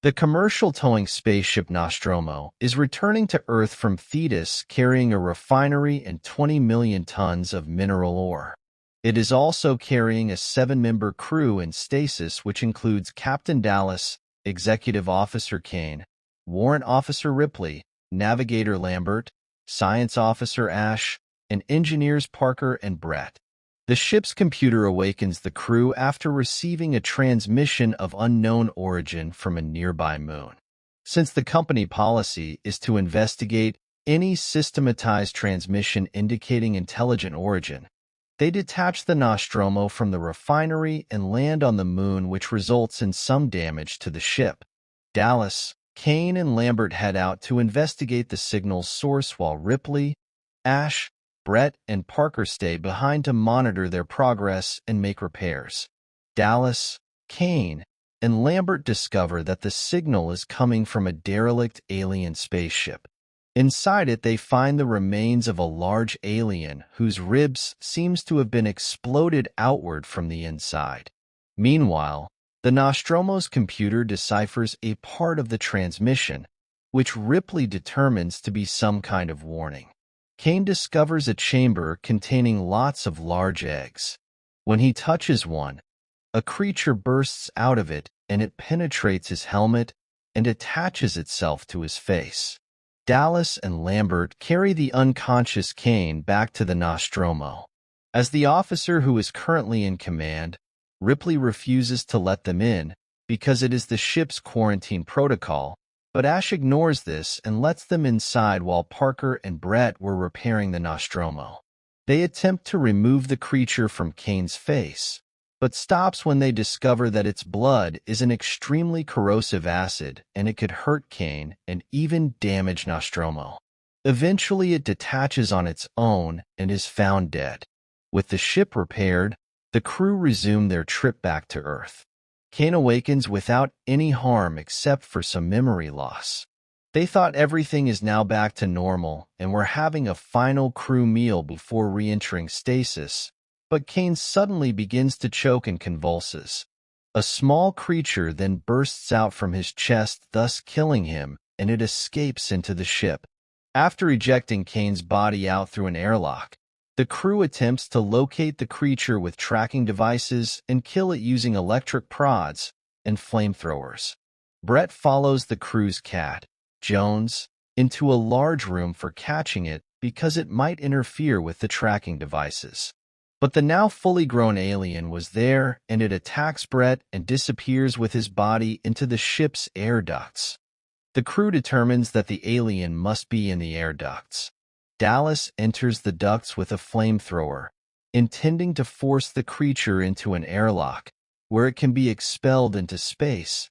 The commercial towing spaceship Nostromo is returning to Earth from Thetis carrying a refinery and 20 million tons of mineral ore. It is also carrying a 7-member crew in stasis, which includes Captain Dallas, Executive Officer Kane, Warrant Officer Ripley, Navigator Lambert, Science Officer Ash, and Engineers Parker and Brett. The ship's computer awakens the crew after receiving a transmission of unknown origin from a nearby moon. Since the company policy is to investigate any systematized transmission indicating intelligent origin, they detach the Nostromo from the refinery and land on the moon, which results in some damage to the ship. Dallas, Kane, and Lambert head out to investigate the signal's source while Ripley, Ash, Brett, and Parker stay behind to monitor their progress and make repairs. Dallas, Kane, and Lambert discover that the signal is coming from a derelict alien spaceship. Inside it, they find the remains of a large alien whose ribs seems to have been exploded outward from the inside. Meanwhile, the Nostromo's computer deciphers a part of the transmission, which Ripley determines to be some kind of warning. Kane discovers a chamber containing lots of large eggs. When he touches one, a creature bursts out of it and it penetrates his helmet and attaches itself to his face. Dallas and Lambert carry the unconscious Kane back to the Nostromo. As the officer who is currently in command, Ripley refuses to let them in because it is the ship's quarantine protocol, but Ash ignores this and lets them inside while Parker and Brett were repairing the Nostromo. They attempt to remove the creature from Kane's face, but stops when they discover that its blood is an extremely corrosive acid and it could hurt Kane and even damage Nostromo. Eventually, it detaches on its own and is found dead. With the ship repaired, the crew resume their trip back to Earth. Kane awakens without any harm except for some memory loss. They thought everything is now back to normal and were having a final crew meal before re-entering stasis, but Kane suddenly begins to choke and convulses. A small creature then bursts out from his chest, thus killing him, and it escapes into the ship. After ejecting Kane's body out through an airlock, the crew attempts to locate the creature with tracking devices and kill it using electric prods and flamethrowers. Brett follows the crew's cat, Jones, into a large room for catching it because it might interfere with the tracking devices. But the now fully grown alien was there, and it attacks Brett and disappears with his body into the ship's air ducts. The crew determines that the alien must be in the air ducts. Dallas enters the ducts with a flamethrower, intending to force the creature into an airlock, where it can be expelled into space,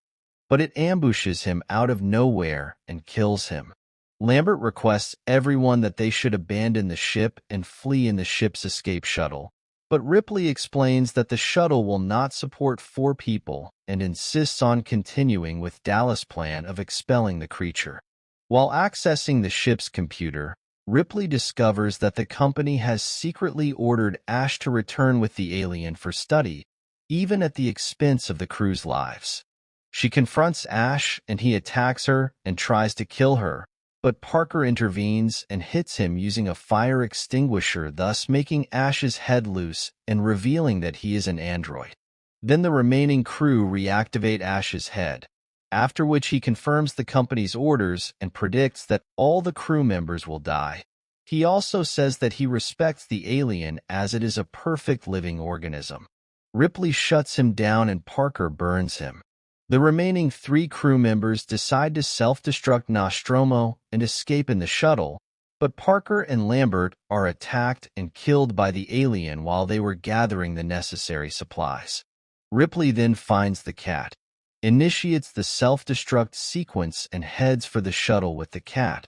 but it ambushes him out of nowhere and kills him. Lambert requests everyone that they should abandon the ship and flee in the ship's escape shuttle, but Ripley explains that the shuttle will not support 4 people and insists on continuing with Dallas' plan of expelling the creature. While accessing the ship's computer, Ripley discovers that the company has secretly ordered Ash to return with the alien for study, even at the expense of the crew's lives. She confronts Ash and he attacks her and tries to kill her, but Parker intervenes and hits him using a fire extinguisher, thus making Ash's head loose and revealing that he is an android. Then the remaining crew reactivate Ash's head, after which he confirms the company's orders and predicts that all the crew members will die. He also says that he respects the alien as it is a perfect living organism. Ripley shuts him down and Parker burns him. The remaining 3 crew members decide to self-destruct Nostromo and escape in the shuttle, but Parker and Lambert are attacked and killed by the alien while they were gathering the necessary supplies. Ripley then finds the cat, initiates the self-destruct sequence and heads for the shuttle with the cat,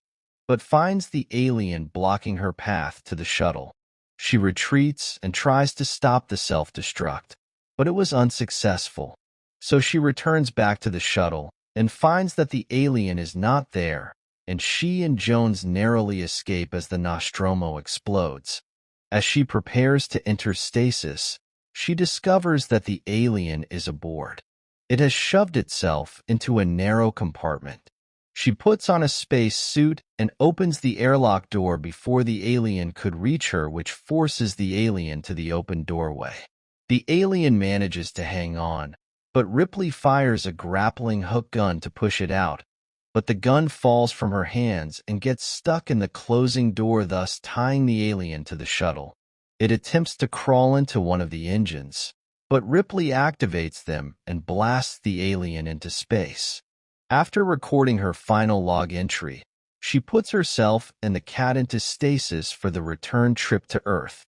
but finds the alien blocking her path to the shuttle. She retreats and tries to stop the self-destruct, but it was unsuccessful. So she returns back to the shuttle and finds that the alien is not there, and she and Jones narrowly escape as the Nostromo explodes. As she prepares to enter stasis, she discovers that the alien is aboard. It has shoved itself into a narrow compartment. She puts on a space suit and opens the airlock door before the alien could reach her, which forces the alien to the open doorway. The alien manages to hang on, but Ripley fires a grappling hook gun to push it out. But the gun falls from her hands and gets stuck in the closing door, thus tying the alien to the shuttle. It attempts to crawl into one of the engines, but Ripley activates them and blasts the alien into space. After recording her final log entry, she puts herself and the cat into stasis for the return trip to Earth.